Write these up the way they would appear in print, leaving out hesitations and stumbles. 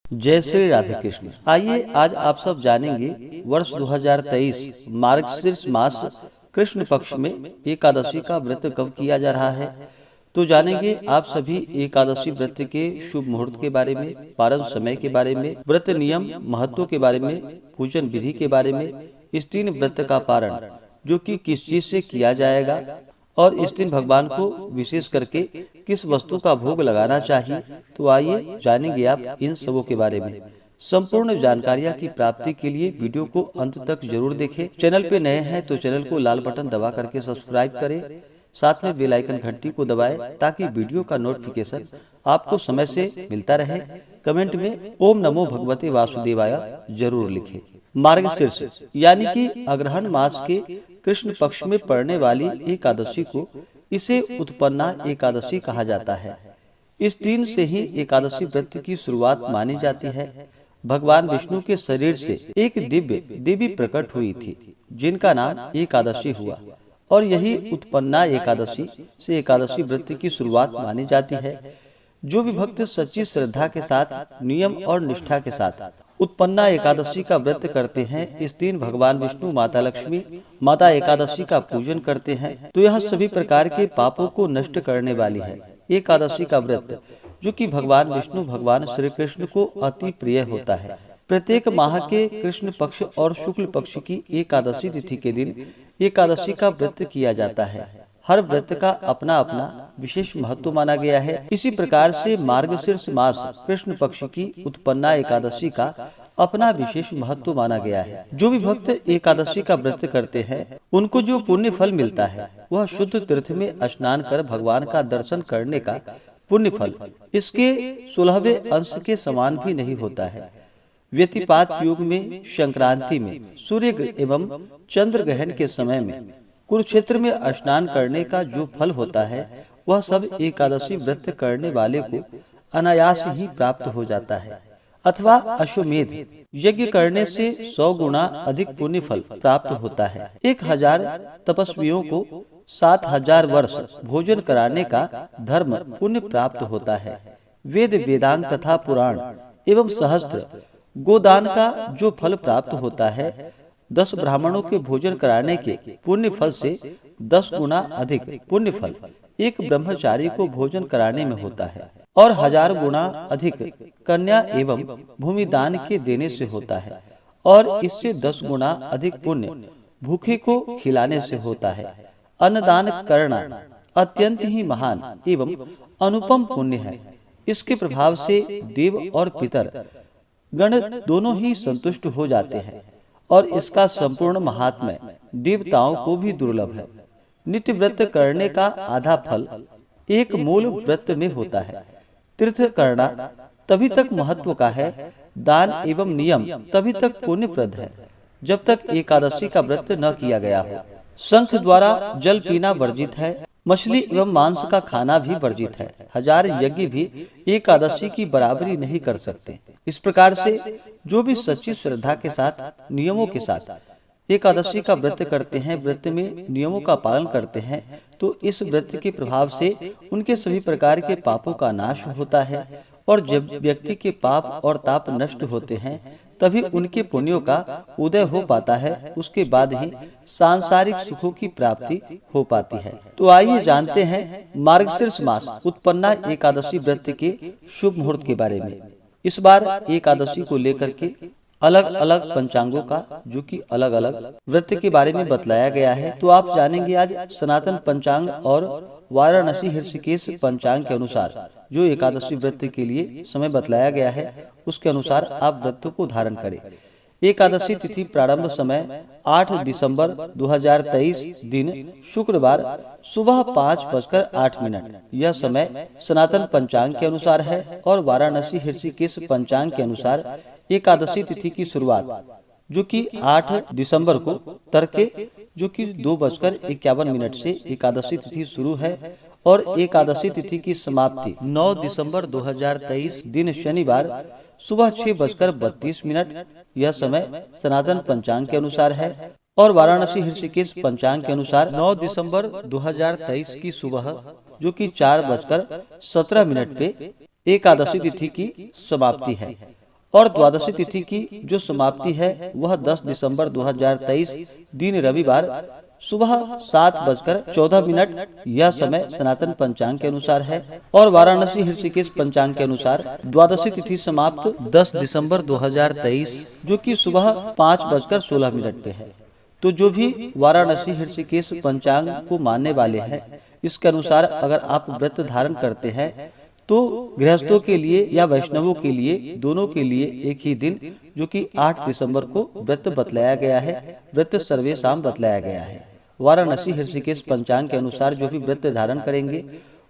जय श्री राधे कृष्ण। आइए आज आप सब जानेंगे वर्ष 2023 मार्गशीर्ष मास कृष्ण पक्ष में एकादशी का व्रत कब किया जा रहा है। तो जानेंगे आप सभी एकादशी व्रत के शुभ मुहूर्त के बारे में, पारण समय के बारे में, व्रत नियम महत्व के बारे में, पूजन विधि के बारे में, इस तीन व्रत का पारण जो कि किस चीज से किया जाएगा और इस दिन भगवान को विशेष करके किस वस्तु का भोग लगाना चाहिए। तो आइए जानेंगे आप इन सबों के बारे में। संपूर्ण जानकारियाँ की प्राप्ति के लिए वीडियो को अंत तक जरूर देखें। चैनल पे नए हैं तो चैनल को लाल बटन दबा करके सब्सक्राइब करें, साथ में बेल आइकन घंटी को दबाएं ताकि वीडियो का नोटिफिकेशन आपको समय से मिलता रहे। कमेंट में ओम नमो भगवते वासुदेवाय जरूर लिखें। मार्गशीर्ष यानी कि अग्रहण मास के कृष्ण पक्ष में पड़ने वाली एकादशी को इसे उत्पन्ना एकादशी कहा जाता है। इस दिन से ही एकादशी व्रत की शुरुआत मानी जाती है। भगवान विष्णु के शरीर से एक दिव्य देवी प्रकट हुई थी जिनका नाम एकादशी हुआ और यही उत्पन्ना एकादशी से एकादशी व्रत की शुरुआत मानी जाती है। जो भी भक्त सच्ची श्रद्धा के साथ, नियम और निष्ठा के साथ उत्पन्ना एकादशी का व्रत करते हैं, इस दिन भगवान विष्णु, माता लक्ष्मी, माता एकादशी का पूजन करते हैं, तो यह सभी प्रकार के पापों को नष्ट करने वाली है। एकादशी का व्रत जो कि भगवान विष्णु, भगवान श्री कृष्ण को अति प्रिय होता है। प्रत्येक माह के कृष्ण पक्ष और शुक्ल पक्ष की एकादशी तिथि के दिन एकादशी का व्रत किया जाता है। हर व्रत का अपना अपना विशेष महत्व माना गया है। इसी प्रकार से मार्गशीर्ष मास कृष्ण पक्ष की उत्पन्ना एकादशी का अपना विशेष महत्व माना गया है। जो भी भक्त एकादशी का व्रत करते हैं उनको जो पुण्य फल मिलता है वह शुद्ध तीर्थ में स्नान कर भगवान का दर्शन करने का पुण्य फल इसके 16वें अंश के समान भी नहीं होता है। व्यतिपात युग में, संक्रांति में, सूर्य एवं चंद्र ग्रहण के समय में कुरुक्षेत्र में स्नान करने का जो फल होता है वह सब एकादशी व्रत करने वाले को अनायास ही प्राप्त हो जाता है। अथवा अश्वमेध यज्ञ करने से 100 गुना अधिक पुण्य फल प्राप्त होता है। 1000 तपस्वियों को 7000 वर्ष भोजन कराने का धर्म पुण्य प्राप्त होता है। वेद, वेदांग तथा पुराण एवं सहस्त्र गोदान का जो फल प्राप्त होता है 10 ब्राह्मणों के भोजन कराने के पुण्य फल से 10 गुना अधिक पुण्य फल एक ब्रह्मचारी को भोजन कराने में होता है और 1000 गुना अधिक कन्या एवं भूमिदान के देने से होता है और इससे 10 गुना अधिक पुण्य भूखे को खिलाने से होता है। अन्नदान करना अत्यंत ही महान एवं अनुपम पुण्य है। इसके प्रभाव से देव और पितर गण दोनों ही संतुष्ट हो जाते हैं और इसका संपूर्ण महात्म्य देवताओं को भी दुर्लभ है। नित्य व्रत करने का आधा फल एक मूल व्रत में होता है। तीर्थ करना तभी तक महत्व का है, दान एवं नियम तभी तक पुण्यप्रद है जब तक एकादशी का व्रत न किया गया हो। शंख द्वारा जल पीना वर्जित है, मछली एवं मांस का खाना भी वर्जित है। 1000 यज्ञ भी एकादशी की बराबरी नहीं कर सकते। इस प्रकार से जो भी सच्ची श्रद्धा के साथ, नियमों के साथ एकादशी का व्रत करते हैं, व्रत में नियमों का पालन करते हैं, तो इस व्रत के प्रभाव से उनके सभी प्रकार के पापों का नाश होता है और जब व्यक्ति के पाप और ताप नष्ट होते हैं तभी उनके पुण्यों का उदय हो पाता है। उसके बाद ही सांसारिक सुखों की प्राप्ति हो पाती है। तो आइए जानते हैं मार्गशीर्ष मास उत्पन्ना एकादशी व्रत के शुभ मुहूर्त के बारे में। इस बार एकादशी को लेकर के अलग अलग पंचांगों का जो कि अलग अलग व्रत के बारे में बतलाया गया है। तो आप जानेंगे आज सनातन पंचांग और वाराणसी ऋषिकेश पंचांग के अनुसार जो एकादशी व्रत के लिए समय बतलाया गया है उसके अनुसार आप व्रत को धारण करें। एकादशी तिथि प्रारंभ समय 8 दिसंबर 2023 दिन शुक्रवार सुबह 5:08। यह समय सनातन पंचांग के अनुसार है और वाराणसी ऋषिकेश पंचांग के अनुसार एकादशी तिथि की शुरुआत जो कि 8 दिसंबर को तड़के जो कि 2:51 से एकादशी तिथि शुरू है और एकादशी तिथि की समाप्ति 9 दिसंबर 2023 दिन शनिवार सुबह 6:32। यह समय सनातन पंचांग के अनुसार है और वाराणसी ऋषिकेश पंचांग के अनुसार 9 दिसंबर 2023 की सुबह जो कि 4:17 पे एकादशी तिथि की समाप्ति है और द्वादशी तिथि की जो समाप्ति है वह 10 दिसंबर 2023 दिन रविवार सुबह 7:14 यह समय सनातन पंचांग के अनुसार है। और वाराणसी ऋषिकेश पंचांग के अनुसार द्वादशी तिथि समाप्त 10 दिसंबर 2023 जो कि सुबह 5:16 पे है। तो जो भी वाराणसी ऋषिकेश पंचांग को मानने वाले हैं, इसके अनुसार अगर आप व्रत धारण करते हैं तो गृहस्थों के लिए या वैष्णवों के लिए दोनों के लिए एक ही दिन जो कि 8 दिसंबर को व्रत बतलाया गया है, व्रत सर्वेशाम बतलाया गया है। वाराणसी ऋषिकेश पंचांग के अनुसार जो भी व्रत धारण करेंगे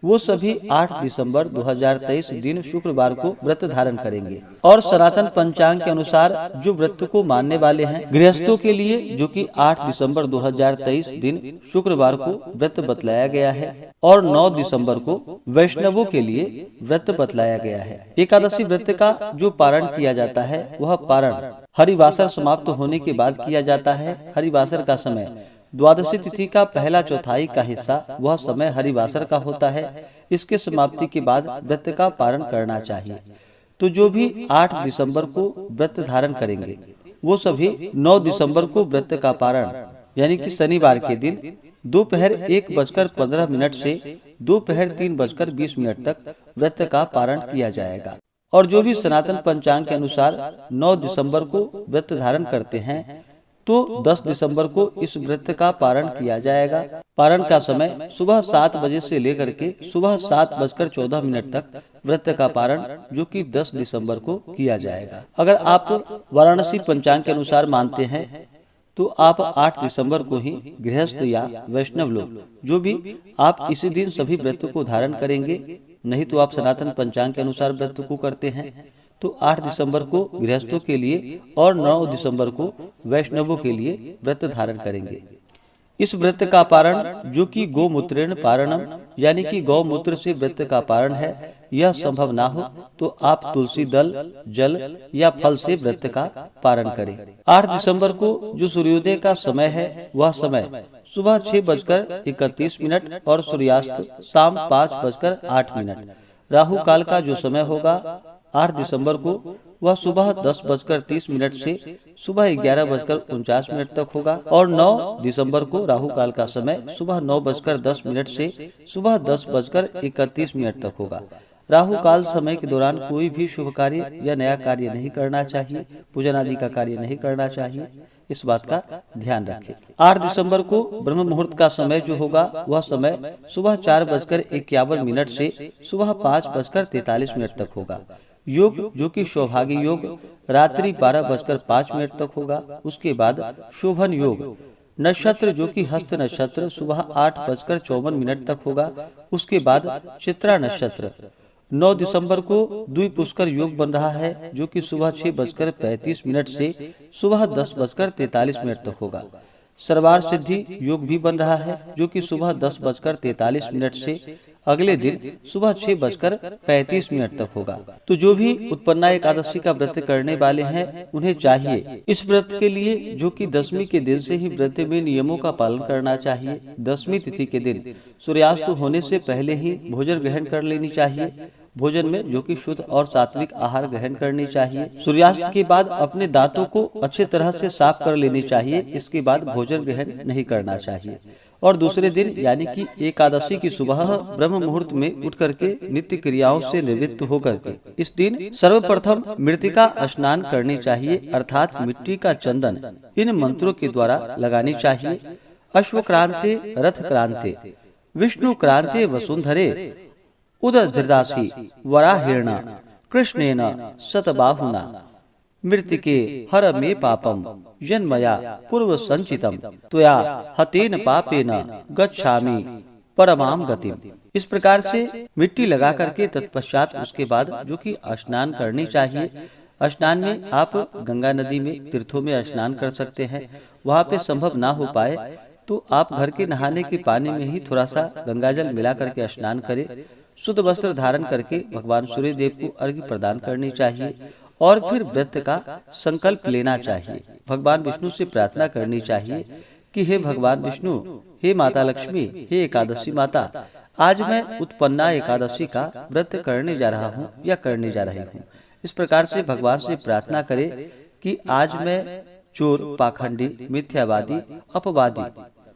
वो सभी 8 दिसंबर 2023 दिन शुक्रवार को व्रत धारण करेंगे। और सनातन पंचांग के अनुसार जो व्रत को मानने वाले हैं गृहस्थों के लिए जो कि 8 दिसंबर 2023 दिन शुक्रवार को व्रत बतलाया गया है और 9 दिसंबर को वैष्णवों के लिए व्रत बतलाया गया है। एकादशी व्रत का जो पारण किया जाता है वह पारण हरिवासर समाप्त होने के बाद किया जाता है। हरिवासर का समय द्वादशी तिथि का पहला चौथाई का हिस्सा वह समय हरिवासर का होता है। इसके समाप्ति के बाद व्रत का पारण करना चाहिए। तो जो भी 8 दिसंबर को व्रत धारण करेंगे वो सभी 9 दिसंबर को व्रत का पारण यानी कि शनिवार के दिन दोपहर 1:15 से दोपहर 3:20 तक व्रत का पारण किया जाएगा। और जो भी सनातन पंचांग के अनुसार 9 दिसंबर को व्रत धारण करते हैं तो 10 दिसंबर को इस व्रत का पारण किया जाएगा। पारण का समय सुबह 7 बजे से लेकर के सुबह 7:14 तक व्रत का पारण जो कि 10 दिसंबर को किया जाएगा। अगर आप वाराणसी पंचांग के अनुसार मानते हैं तो आप 8 दिसंबर को ही गृहस्थ या वैष्णव लोग जो भी आप इसी दिन सभी व्रत को धारण करेंगे, नहीं तो आप सनातन पंचांग के अनुसार व्रत को करते हैं तो 8 दिसंबर को गृहस्थों के लिए और 9 दिसंबर को वैष्णवों के लिए व्रत धारण करेंगे। इस व्रत का पारण जो कि गोमूत्रेण पारणम यानी कि गौमूत्र से व्रत का पारण है, यह संभव ना हो तो आप तुलसी दल, जल या फल से व्रत का पारण करें। 8 दिसंबर को जो सूर्योदय का समय है वह समय सुबह 6:31 और सूर्यास्त शाम 5:08। राहु काल का जो समय होगा 8 दिसंबर को वह सुबह 10:30 से सुबह 11:49 तक होगा और 9 दिसंबर को राहु काल का समय सुबह 9:10 से सुबह 10:31 तक होगा। राहु काल समय के दौरान कोई भी शुभ कार्य या नया कार्य नहीं करना चाहिए, पूजन आदि का कार्य नहीं करना चाहिए, इस बात का ध्यान रखें। 8 दिसंबर को ब्रह्म मुहूर्त का समय जो होगा वह समय सुबह 4:51 से सुबह 5:43 तक होगा। योग जो कि सौभाग्य योग रात्रि 12:05 तक होगा। उसके बाद शोभन योग नक्षत्र जो कि हस्त नक्षत्र सुबह 8:54 तक होगा। उसके बाद चित्रा नक्षत्र 9 दिसंबर को द्विपुष्कर योग बन रहा है जो कि सुबह 6:35 से सुबह 10:43 तक होगा। सर्वार सिद्धि योग भी बन रहा है जो कि सुबह 10:43 से अगले दिन सुबह 6:35 तक होगा। तो जो भी उत्पन्ना एकादशी का व्रत करने वाले हैं उन्हें चाहिए इस व्रत के लिए जो कि दशमी के दिन से ही व्रत में नियमों का पालन करना चाहिए। दशमी तिथि के दिन सूर्यास्त होने से पहले ही भोजन ग्रहण कर लेनी चाहिए। भोजन में जो कि शुद्ध और सात्विक आहार ग्रहण करनी चाहिए। सूर्यास्त के बाद अपने दांतों को अच्छे तरह से साफ कर लेनी चाहिए। इसके बाद भोजन ग्रहण नहीं करना चाहिए। और दूसरे दिन यानी कि एकादशी की सुबह ब्रह्म मुहूर्त में उठ करके नित्य क्रियाओं से निवृत्त होकर के इस दिन सर्वप्रथम मृतिका स्नान करनी चाहिए, अर्थात मिट्टी का चंदन इन मंत्रों के द्वारा लगानी चाहिए। अश्वक्रांते रथ क्रांते विष्णु क्रांते वसुंधरे उदधृदासी वराहिर्णा कृष्णेन शतबाहुना मृतिके हर मे पापम जन्मया पूर्व संचितम त्वया हतेन पापेन गच्छामि परमाम गतिम। इस प्रकार से मिट्टी लगा करके तत्पश्चात उसके बाद जो कि स्नान करनी चाहिए। स्नान में आप गंगा नदी में तीर्थों में स्नान कर सकते हैं। वहाँ पे संभव ना हो पाए तो आप घर के नहाने के पानी में ही थोड़ा सा गंगाजल मिला करके स्नान करें। शुद्ध वस्त्र धारण करके भगवान सूर्य देव को अर्घ्य प्रदान करनी चाहिए और फिर व्रत का संकल्प लेना चाहिए। भगवान विष्णु से प्रार्थना करनी चाहिए कि हे भगवान विष्णु, हे माता लक्ष्मी, हे एकादशी माता, आज मैं उत्पन्ना एकादशी का व्रत करने जा रहा हूँ या करने जा रही हूँ। इस प्रकार से भगवान से प्रार्थना करें कि आज मैं चोर, पाखंडी, मिथ्यावादी, अपवादी,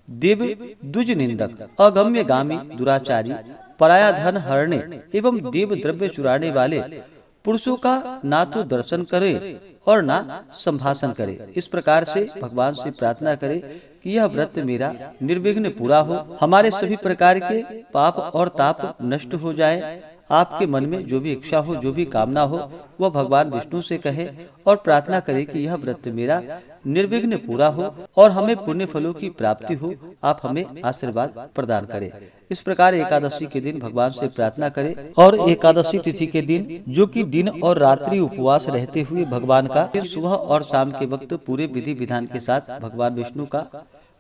देव द्विज निंदक, अगम्य गामी, दुराचारी, पराया धन हरने एवं देव द्रव्य चुराने वाले पुरुषों का ना तो दर्शन करे और ना संभाषण करे। इस प्रकार से भगवान से प्रार्थना करे कि यह व्रत मेरा निर्विघ्न पूरा हो, हमारे सभी प्रकार के पाप और ताप नष्ट हो जाए। आपके मन में जो भी इच्छा हो, जो भी कामना हो, वह भगवान विष्णु से कहे और प्रार्थना करे कि यह व्रत मेरा निर्विघ्न पूरा हो और हमें पुण्य फलों की प्राप्ति हो, आप हमें आशीर्वाद प्रदान करें। इस प्रकार एकादशी के दिन भगवान से प्रार्थना करें और एकादशी तिथि के दिन, जो कि दिन और रात्रि उपवास रहते हुए भगवान का सुबह और शाम के वक्त पूरे विधि विधान के साथ भगवान विष्णु का,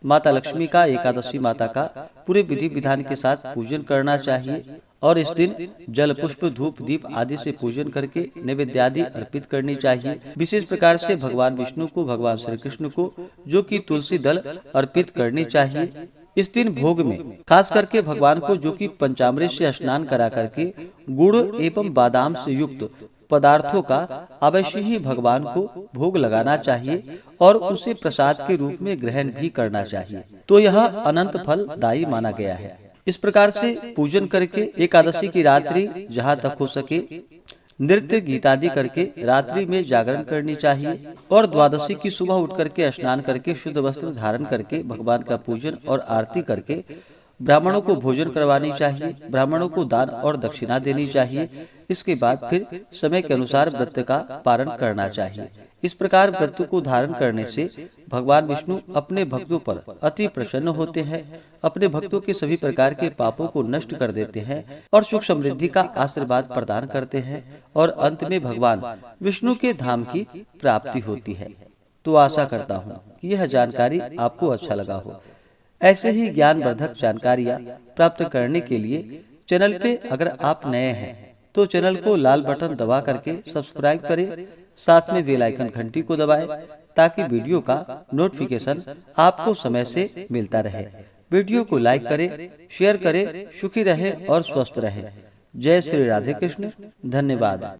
माता लक्ष्मी का, एकादशी माता का पूरे विधि विधान के साथ पूजन करना चाहिए। और इस दिन जल, पुष्प, धूप, दीप आदि से पूजन करके नैवेद्य आदि अर्पित करनी चाहिए। विशेष प्रकार से भगवान विष्णु को, भगवान श्री कृष्ण को, जो कि तुलसी दल अर्पित करनी चाहिए। इस दिन भोग में खास करके भगवान को, जो कि पंचामृत से स्नान करा करके गुड़ एवं बादाम से युक्त पदार्थों का अवश्य ही भगवान को भोग लगाना चाहिए और उसे प्रसाद के रूप में ग्रहण भी करना चाहिए। तो यह अनंत फलदायी माना गया है। इस प्रकार से पूजन करके एकादशी की रात्रि जहाँ तक हो सके नृत्य गीत आदि करके रात्रि में जागरण करनी चाहिए और द्वादशी की सुबह उठ करके स्नान करके शुद्ध वस्त्र धारण करके भगवान का पूजन और आरती करके ब्राह्मणों को भोजन करवानी चाहिए, ब्राह्मणों को दान और दक्षिणा देनी चाहिए। इसके बाद फिर समय के अनुसार व्रत का पारण करना चाहिए। इस प्रकार व्रत को धारण करने से भगवान विष्णु अपने भक्तों पर अति प्रसन्न होते हैं, अपने भक्तों के सभी प्रकार के पापों को नष्ट कर देते हैं और सुख समृद्धि का आशीर्वाद प्रदान करते हैं और अंत में भगवान विष्णु के धाम की प्राप्ति होती है। तो आशा करता हूँ कि यह जानकारी आपको अच्छा लगा हो। ऐसे ही ज्ञानवर्धक जानकारियाँ प्राप्त करने के लिए चैनल पे अगर आप नए हैं तो चैनल को लाल बटन दबा करके सब्सक्राइब करें, साथ में बेल आइकन घंटी को दबाएं ताकि वीडियो का नोटिफिकेशन आपको समय से मिलता रहे। वीडियो को लाइक करें, शेयर करें। सुखी रहें और स्वस्थ रहें। जय श्री राधे कृष्ण। धन्यवाद।